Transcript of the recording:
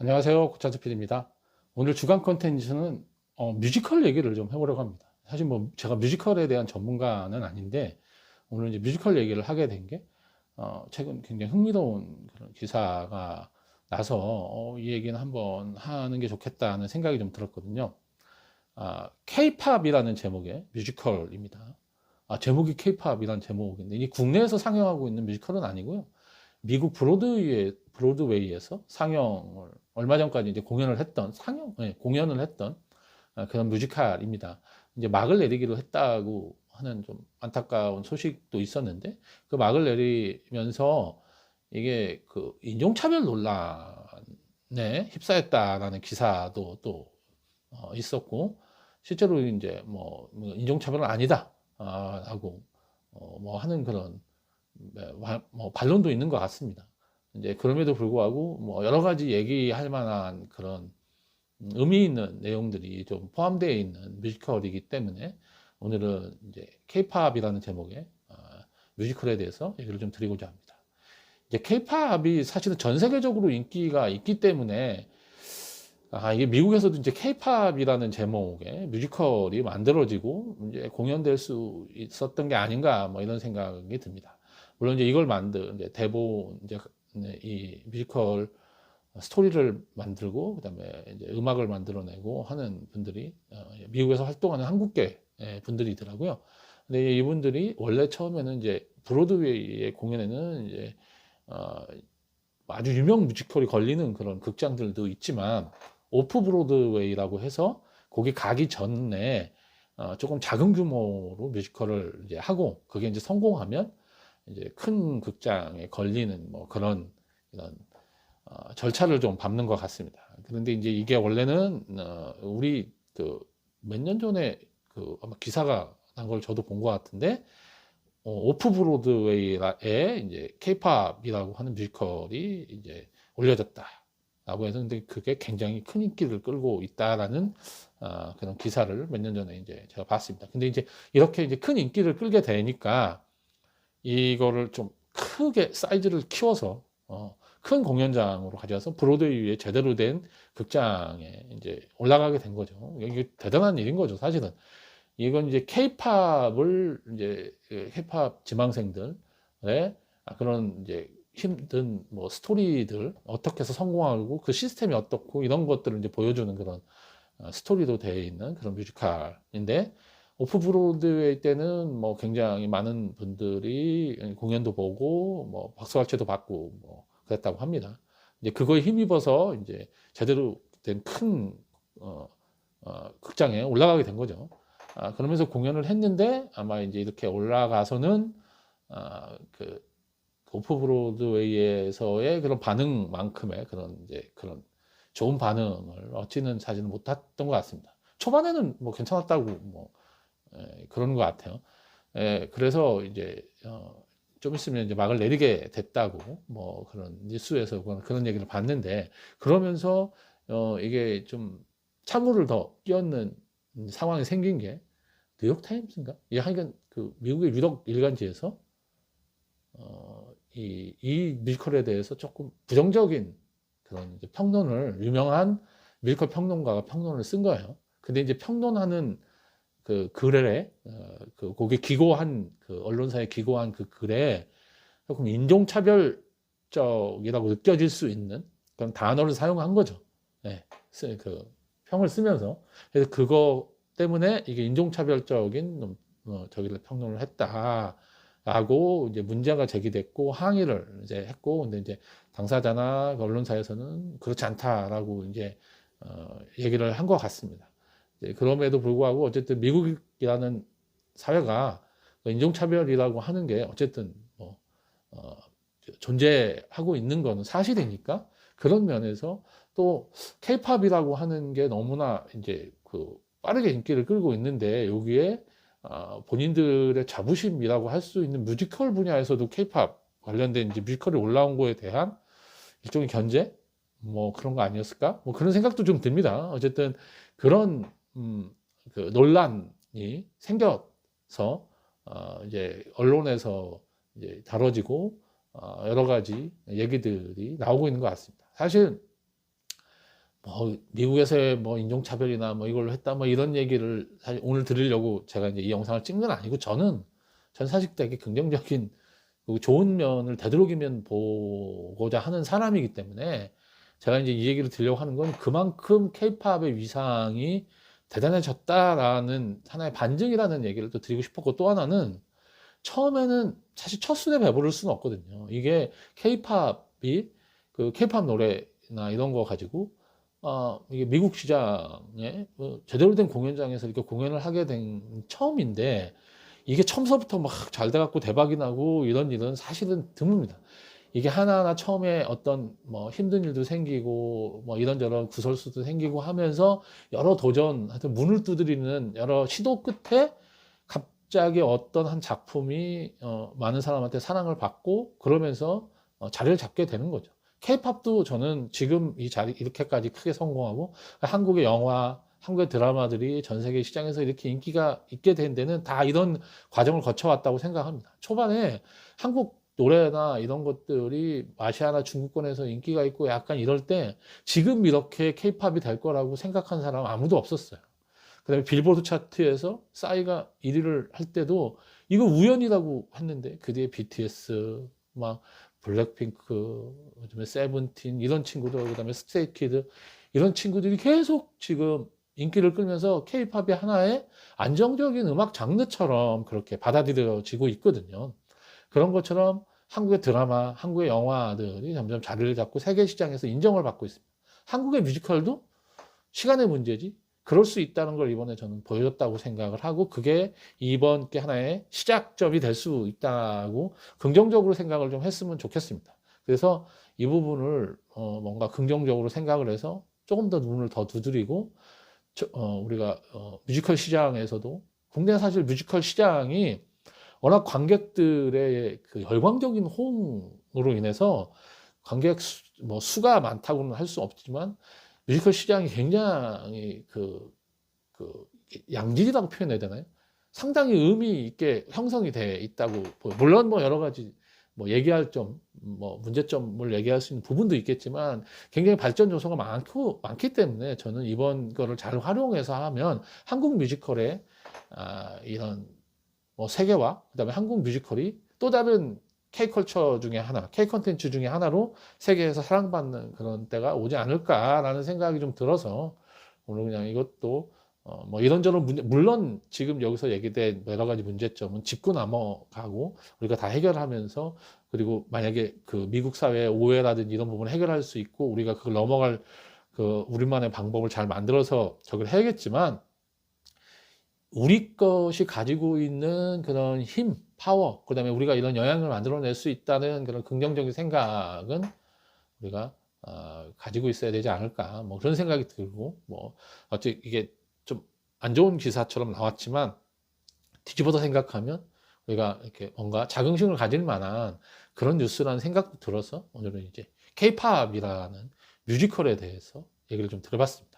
안녕하세요. 고차트 PD입니다. 오늘 주간 컨텐츠는 뮤지컬 얘기를 좀 해보려고 합니다. 사실 뭐 제가 뮤지컬에 대한 전문가는 아닌데 오늘 이제 뮤지컬 얘기를 하게 된 게 최근 굉장히 흥미로운 그런 기사가 나서 이 얘기는 한번 하는 게 좋겠다는 생각이 좀 들었거든요. K-팝이라는 제목의 뮤지컬입니다. 제목이 K-팝이라는 제목인데 이 국내에서 상영하고 있는 뮤지컬은 아니고요. 미국 브로드웨이에서 상영을 얼마 전까지 이제 공연을 했던 공연을 했던 그런 뮤지컬입니다. 이제 막을 내리기로 했다고 하는 좀 안타까운 소식도 있었는데 그 막을 내리면서 이게 그 인종차별 논란에 휩싸였다라는 기사도 또 있었고 실제로 이제 뭐 인종차별은 아니다 라고 뭐 하는 그런 뭐 반론도 있는 것 같습니다. 이제 그럼에도 불구하고 뭐 여러 가지 얘기할 만한 그런 의미 있는 내용들이 좀 포함되어 있는 뮤지컬이기 때문에 오늘은 이제 K-팝이라는 제목의 뮤지컬에 대해서 얘기를 좀 드리고자 합니다. 이제 K-팝이 사실은 전 세계적으로 인기가 있기 때문에 이게 미국에서도 이제 K-팝이라는 제목의 뮤지컬이 만들어지고 이제 공연될 수 있었던 게 아닌가 뭐 이런 생각이 듭니다. 물론 이제 이걸 만든 이제 대본 이제 이 뮤지컬 스토리를 만들고 그다음에 이제 음악을 만들어내고 하는 분들이 미국에서 활동하는 한국계 분들이더라고요. 근데 이분들이 원래 처음에는 이제 브로드웨이의 공연에는 이제 아주 유명 뮤지컬이 걸리는 그런 극장들도 있지만 오프 브로드웨이라고 해서 거기 가기 전에 조금 작은 규모로 뮤지컬을 이제 하고 그게 이제 성공하면 이제 큰 극장에 걸리는 뭐 그런 이런 절차를 좀 밟는 것 같습니다. 그런데 이제 이게 원래는 우리 그 몇 년 전에 그 아마 기사가 난 걸 저도 본 것 같은데 오프 브로드웨이에 이제 케이팝이라고 하는 뮤지컬이 이제 올려졌다라고 해서 근데 그게 굉장히 큰 인기를 끌고 있다라는 그런 기사를 몇 년 전에 이제 제가 봤습니다. 근데 이제 이렇게 이제 큰 인기를 끌게 되니까 이거를 좀 크게 사이즈를 키워서 큰 공연장으로 가져와서 브로드웨이 위에 제대로 된 극장에 이제 올라가게 된 거죠. 이게 대단한 일인 거죠, 사실은. 이건 이제 케이팝을 이제 힙합 지망생들의 그런 이제 힘든 뭐 스토리들 어떻게 해서 성공하고 그 시스템이 어떻고 이런 것들을 이제 보여주는 그런 스토리도 되어 있는 그런 뮤지컬인데 오프 브로드웨이 때는 뭐 굉장히 많은 분들이 공연도 보고 뭐 박수갈채도 받고 뭐 그랬다고 합니다. 이제 그거에 힘입어서 이제 제대로 된 큰 극장에 올라가게 된 거죠. 그러면서 공연을 했는데 아마 이제 이렇게 올라가서는 그 오프 브로드웨이에서의 그런 반응만큼의 그런 이제 그런 좋은 반응을 얻지는 사실은 못했던 것 같습니다. 초반에는 뭐 괜찮았다고 뭐 그러는 것 같아요. 그래서 이제 좀 있으면 이제 막을 내리게 됐다고 뭐 그런 뉴스에서 그런 얘기를 봤는데 그러면서 이게 좀 찬물을 더 끼얹는 상황이 생긴 게 뉴욕타임스인가? 이 하여간 그 미국의 유력 일간지에서 이 뮤지컬에 대해서 조금 부정적인 그런 이제 평론을 유명한 뮤지컬 평론가가 평론을 쓴 거예요. 근데 이제 평론하는 그 글에 그 거기 기고한 그 언론사에 기고한 그 글에 조금 인종차별적이라고 느껴질 수 있는 그런 단어를 사용한 거죠. 네, 그 평을 쓰면서 그래서 그거 때문에 이게 인종차별적인 저기를 평론을 했다라고 이제 문제가 제기됐고 항의를 이제 했고 근데 이제 당사자나 언론사에서는 그렇지 않다라고 이제 얘기를 한 것 같습니다. 그럼에도 불구하고 어쨌든 미국이라는 사회가 인종차별이라고 하는 게 어쨌든 뭐 존재하고 있는 거는 사실이니까 그런 면에서 또 케이팝이라고 하는 게 너무나 이제 그 빠르게 인기를 끌고 있는데 여기에 본인들의 자부심이라고 할 수 있는 뮤지컬 분야에서도 케이팝 관련된 이제 뮤지컬이 올라온 거에 대한 일종의 견제 뭐 그런 거 아니었을까 뭐 그런 생각도 좀 듭니다. 어쨌든 그런 그 논란이 생겨서 이제 언론에서 이제 다뤄지고 여러 가지 얘기들이 나오고 있는 것 같습니다. 사실 뭐 미국에서의 뭐 인종차별이나 뭐 이걸로 했다 뭐 이런 얘기를 사실 오늘 드리려고 제가 이제 이 영상을 찍는 건 아니고 전 사실 되게 긍정적인 그리고 좋은 면을 되도록이면 보고자 하는 사람이기 때문에 제가 이제 이 얘기를 드리려고 하는 건 그만큼 케이팝의 위상이 대단해졌다라는 하나의 반증이라는 얘기를 또 드리고 싶었고, 또 하나는 처음에는 사실 첫눈에 배부를 수는 없거든요. 이게 케이팝이 그 케이팝 노래나 이런 거 가지고 이게 미국 시장에 제대로 된 공연장에서 이렇게 공연을 하게 된 처음인데, 이게 처음서부터 막 잘 돼갖고 대박이 나고 이런 일은 사실은 드뭅니다. 이게 하나하나 처음에 어떤 뭐 힘든 일도 생기고 뭐 이런저런 구설수도 생기고 하면서 여러 도전, 하여튼 문을 두드리는 여러 시도 끝에 갑자기 어떤 한 작품이 많은 사람한테 사랑을 받고 그러면서 자리를 잡게 되는 거죠. 케이팝도 저는 지금 이 자리 이렇게까지 크게 성공하고 한국의 영화, 한국의 드라마들이 전 세계 시장에서 이렇게 인기가 있게 된 데는 다 이런 과정을 거쳐왔다고 생각합니다. 초반에 한국 노래나 이런 것들이 아시아나 중국권에서 인기가 있고 약간 이럴 때 지금 이렇게 케이팝이 될 거라고 생각한 사람 아무도 없었어요. 그다음에 빌보드 차트에서 싸이가 1위를 할 때도 이거 우연이라고 했는데 그 뒤에 BTS, 막 블랙핑크, 요즘에 세븐틴 이런 친구들, 그다음에 스트레이키드 이런 친구들이 계속 지금 인기를 끌면서 케이팝이 하나의 안정적인 음악 장르처럼 그렇게 받아들여지고 있거든요. 그런 것처럼 한국의 드라마, 한국의 영화들이 점점 자리를 잡고 세계 시장에서 인정을 받고 있습니다. 한국의 뮤지컬도 시간의 문제지 그럴 수 있다는 걸 이번에 저는 보여줬다고 생각을 하고, 그게 이번 게 하나의 시작점이 될 수 있다고 긍정적으로 생각을 좀 했으면 좋겠습니다. 그래서 이 부분을 뭔가 긍정적으로 생각을 해서 조금 더 눈을 더 두드리고, 우리가 뮤지컬 시장에서도, 국내 사실 뮤지컬 시장이 워낙 관객들의 그 열광적인 호응으로 인해서 관객 뭐 수가 많다고는 할 수 없지만 뮤지컬 시장이 굉장히 그 양질이라고 표현해야 되나요? 상당히 의미 있게 형성이 돼 있다고 물론 뭐 여러 가지 뭐 얘기할 점, 뭐 문제점을 얘기할 수 있는 부분도 있겠지만 굉장히 발전 요소가 많기 때문에 저는 이번 거를 잘 활용해서 하면 한국 뮤지컬의 이런 뭐 세계화, 그다음에 한국 뮤지컬이 또 다른 K컬처 중에 하나, K콘텐츠 중에 하나로 세계에서 사랑받는 그런 때가 오지 않을까라는 생각이 좀 들어서 오늘 그냥 이것도 뭐 이런저런 문제, 물론 지금 여기서 얘기된 여러 가지 문제점은 짚고 넘어가고 우리가 다 해결하면서, 그리고 만약에 그 미국 사회의 오해라든지 이런 부분을 해결할 수 있고 우리가 그걸 넘어갈 그 우리만의 방법을 잘 만들어서 저걸 해야겠지만, 우리 것이 가지고 있는 그런 힘, 파워, 그 다음에 우리가 이런 영향을 만들어낼 수 있다는 그런 긍정적인 생각은 우리가 가지고 있어야 되지 않을까, 뭐 그런 생각이 들고, 뭐 어째 이게 좀 안 좋은 기사처럼 나왔지만 뒤집어서 생각하면 우리가 이렇게 뭔가 자긍심을 가질 만한 그런 뉴스라는 생각도 들어서 오늘은 이제 K-팝이라는 뮤지컬에 대해서 얘기를 좀 들어봤습니다.